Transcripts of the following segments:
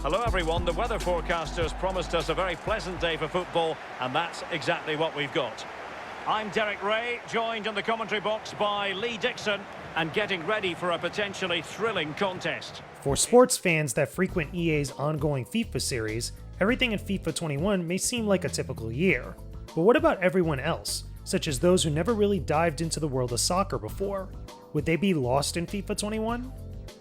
Hello everyone, the weather forecasters promised us a very pleasant day for football, and that's exactly what we've got. I'm Derek Ray, joined in the commentary box by Lee Dixon, and getting ready for a potentially thrilling contest. For sports fans that frequent EA's ongoing FIFA series, everything in FIFA 21 may seem like a typical year. But what about everyone else, such as those who never really dived into the world of soccer before? Would they be lost in FIFA 21?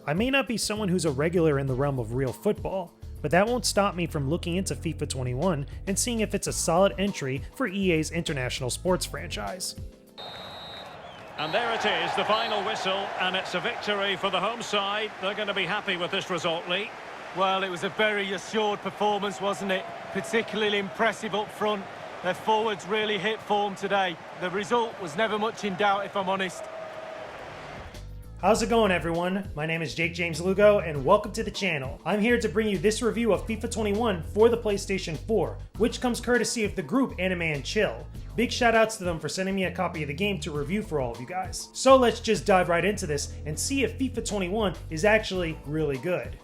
I may not be someone who's a regular in the realm of real football, but that won't stop me from looking into FIFA 21 and seeing if it's a solid entry for EA's international sports franchise. And there it is, the final whistle, and it's a victory for the home side. They're going to be happy with this result, Lee. Well, it was a very assured performance, wasn't it? Particularly impressive up front. Their forwards really hit form today. The result was never much in doubt, if I'm honest. How's it going, everyone? My name is Jakejames Lugo, and welcome to the channel. I'm here to bring you this review of FIFA 21 for the PlayStation 4, which comes courtesy of the group Anime and Chill. Big shout outs to them for sending me a copy of the game to review for all of you guys. So let's just dive right into this and see if FIFA 21 is actually really good.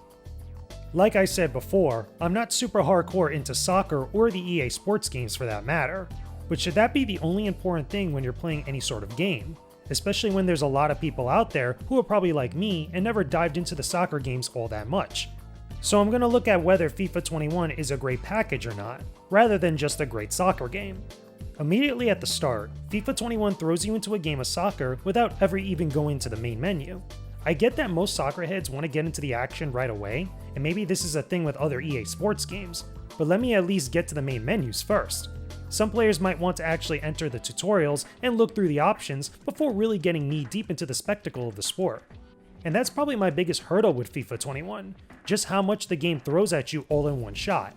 Like I said before, I'm not super hardcore into soccer or the EA sports games for that matter, but should that be the only important thing when you're playing any sort of game? Especially when there's a lot of people out there who are probably like me and never dived into the soccer games all that much. So I'm going to look at whether FIFA 21 is a great package or not, rather than just a great soccer game. Immediately at the start, FIFA 21 throws you into a game of soccer without ever even going to the main menu. I get that most soccer heads want to get into the action right away, and maybe this is a thing with other EA sports games, but let me at least get to the main menus first. Some players might want to actually enter the tutorials and look through the options before really getting knee deep into the spectacle of the sport. And that's probably my biggest hurdle with FIFA 21, just how much the game throws at you all in one shot.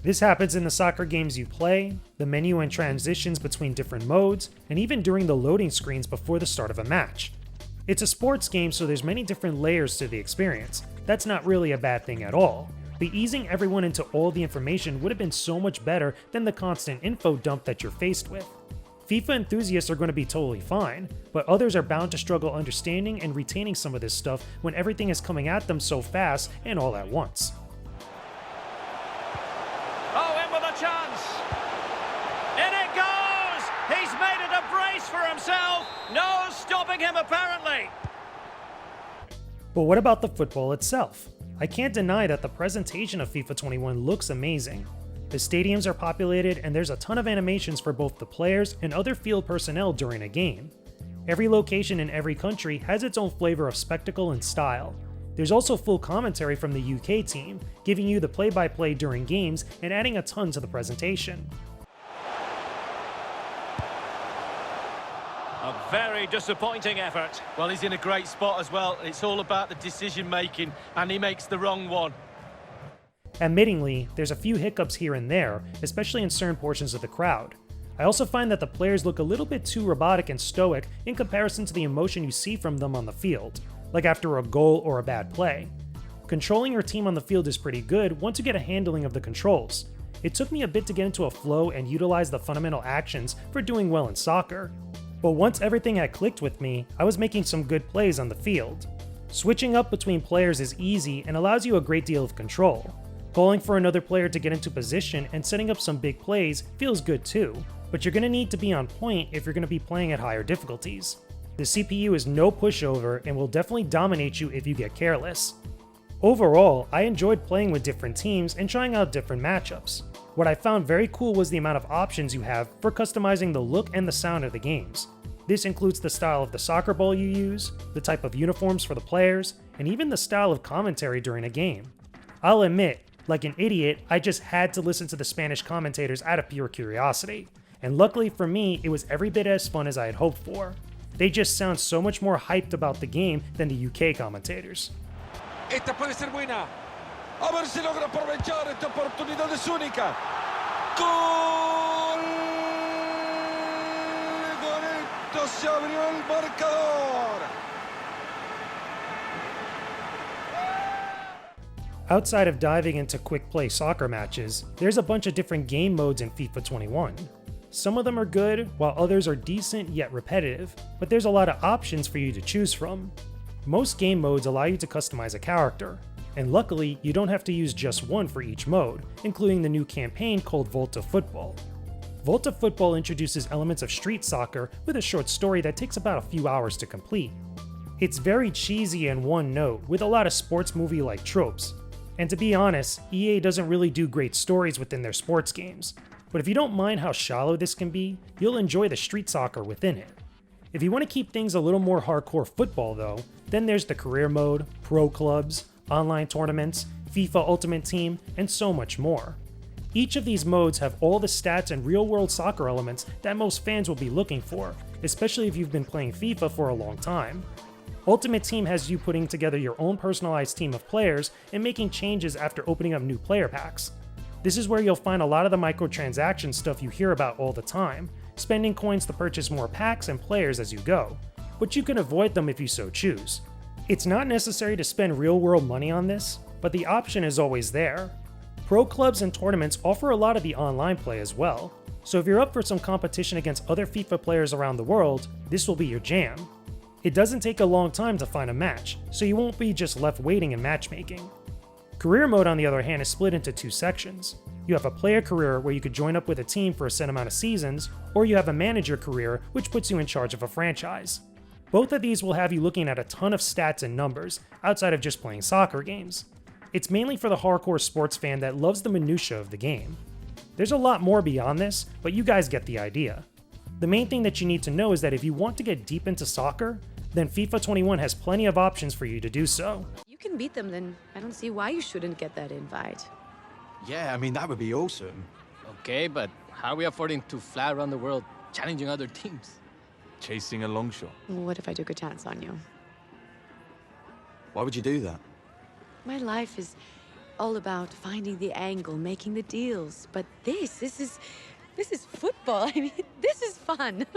This happens in the soccer games you play, the menu and transitions between different modes, and even during the loading screens before the start of a match. It's a sports game, so there's many different layers to the experience. That's not really a bad thing at all. But easing everyone into all the information would have been so much better than the constant info dump that you're faced with. FIFA enthusiasts are going to be totally fine, but others are bound to struggle understanding and retaining some of this stuff when everything is coming at them so fast and all at once. Oh, in with a chance! In it goes! He's made it a brace for himself! No stopping him, apparently! But what about the football itself? I can't deny that the presentation of FIFA 21 looks amazing. The stadiums are populated and there's a ton of animations for both the players and other field personnel during a game. Every location in every country has its own flavor of spectacle and style. There's also full commentary from the UK team, giving you the play-by-play during games and adding a ton to the presentation. A very disappointing effort. Well, he's in a great spot as well. It's all about the decision-making, and he makes the wrong one. Admittingly, there's a few hiccups here and there, especially in certain portions of the crowd. I also find that the players look a little bit too robotic and stoic in comparison to the emotion you see from them on the field, like after a goal or a bad play. Controlling your team on the field is pretty good once you get a handling of the controls. It took me a bit to get into a flow and utilize the fundamental actions for doing well in soccer. But once everything had clicked with me, I was making some good plays on the field. Switching up between players is easy and allows you a great deal of control. Calling for another player to get into position and setting up some big plays feels good too, but you're going to need to be on point if you're going to be playing at higher difficulties. The CPU is no pushover and will definitely dominate you if you get careless. Overall, I enjoyed playing with different teams and trying out different matchups. What I found very cool was the amount of options you have for customizing the look and the sound of the games. This includes the style of the soccer ball you use, the type of uniforms for the players, and even the style of commentary during a game. I'll admit, like an idiot, I just had to listen to the Spanish commentators out of pure curiosity. And luckily for me, it was every bit as fun as I had hoped for. They just sound so much more hyped about the game than the UK commentators. Esta puede ser buena. A ver si logra aprovechar esta oportunidad es única. ¡Gol! Con esto se abrió el marcador. Outside of diving into quick play soccer matches, there's a bunch of different game modes in FIFA 21. Some of them are good, while others are decent yet repetitive, but there's a lot of options for you to choose from. Most game modes allow you to customize a character, and luckily you don't have to use just one for each mode, including the new campaign called Volta Football. Volta Football introduces elements of street soccer with a short story that takes about a few hours to complete. It's very cheesy and one note, with a lot of sports movie-like tropes. And to be honest, EA doesn't really do great stories within their sports games. But if you don't mind how shallow this can be, you'll enjoy the street soccer within it. If you want to keep things a little more hardcore football though, then there's the career mode, pro clubs, online tournaments, FIFA Ultimate Team, and so much more. Each of these modes have all the stats and real-world soccer elements that most fans will be looking for, especially if you've been playing FIFA for a long time. Ultimate Team has you putting together your own personalized team of players and making changes after opening up new player packs. This is where you'll find a lot of the microtransaction stuff you hear about all the time, spending coins to purchase more packs and players as you go, but you can avoid them if you so choose. It's not necessary to spend real-world money on this, but the option is always there. Pro clubs and tournaments offer a lot of the online play as well, so if you're up for some competition against other FIFA players around the world, this will be your jam. It doesn't take a long time to find a match, so you won't be just left waiting in matchmaking. Career mode, on the other hand, is split into two sections. You have a player career where you could join up with a team for a set amount of seasons, or you have a manager career which puts you in charge of a franchise. Both of these will have you looking at a ton of stats and numbers, outside of just playing soccer games. It's mainly for the hardcore sports fan that loves the minutiae of the game. There's a lot more beyond this, but you guys get the idea. The main thing that you need to know is that if you want to get deep into soccer, then FIFA 21 has plenty of options for you to do so. You can beat them, then I don't see why you shouldn't get that invite. Yeah, I mean, that would be awesome. Okay, but how are we affording to fly around the world challenging other teams? Chasing a long shot. What if I took a chance on you? Why would you do that? My life is all about finding the angle, making the deals. But this is football. I mean, this is fun.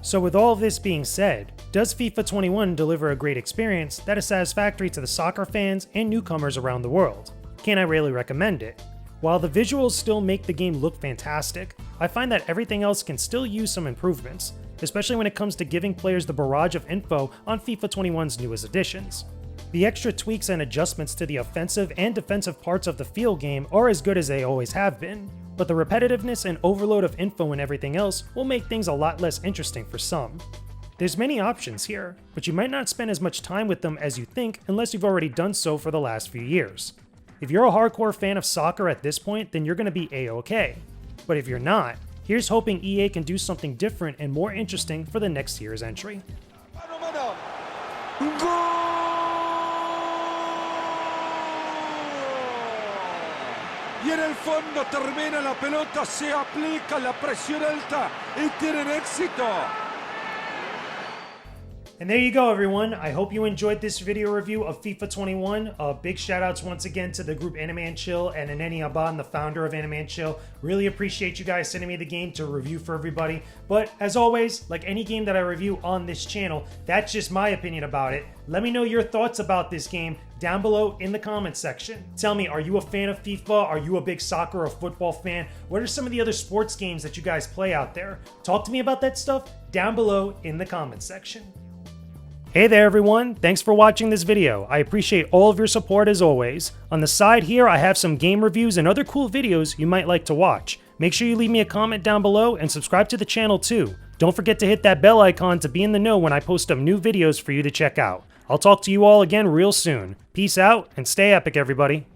So with all of this being said, does FIFA 21 deliver a great experience that is satisfactory to the soccer fans and newcomers around the world? Can I really recommend it? While the visuals still make the game look fantastic, I find that everything else can still use some improvements, especially when it comes to giving players the barrage of info on FIFA 21's newest additions. The extra tweaks and adjustments to the offensive and defensive parts of the field game are as good as they always have been, but the repetitiveness and overload of info and everything else will make things a lot less interesting for some. There's many options here, but you might not spend as much time with them as you think unless you've already done so for the last few years. If you're a hardcore fan of soccer at this point, then you're going to be A-OK. But if you're not, here's hoping EA can do something different and more interesting for the next year's entry. Y en el fondo termina la pelota, se aplica la presión alta y tienen éxito. And there you go, everyone. I hope you enjoyed this video review of FIFA 21. Big shout outs once again to the group Anime and Chill and Aneni Aban, the founder of Anime and Chill. Really appreciate you guys sending me the game to review for everybody. But as always, like any game that I review on this channel, that's just my opinion about it. Let me know your thoughts about this game down below in the comments section. Tell me, are you a fan of FIFA? Are you a big soccer or football fan? What are some of the other sports games that you guys play out there? Talk to me about that stuff down below in the comments section. Hey there everyone, thanks for watching this video. I appreciate all of your support as always. On the side here I have some game reviews and other cool videos you might like to watch. Make sure you leave me a comment down below and subscribe to the channel too. Don't forget to hit that bell icon to be in the know when I post up new videos for you to check out. I'll talk to you all again real soon. Peace out and stay epic everybody.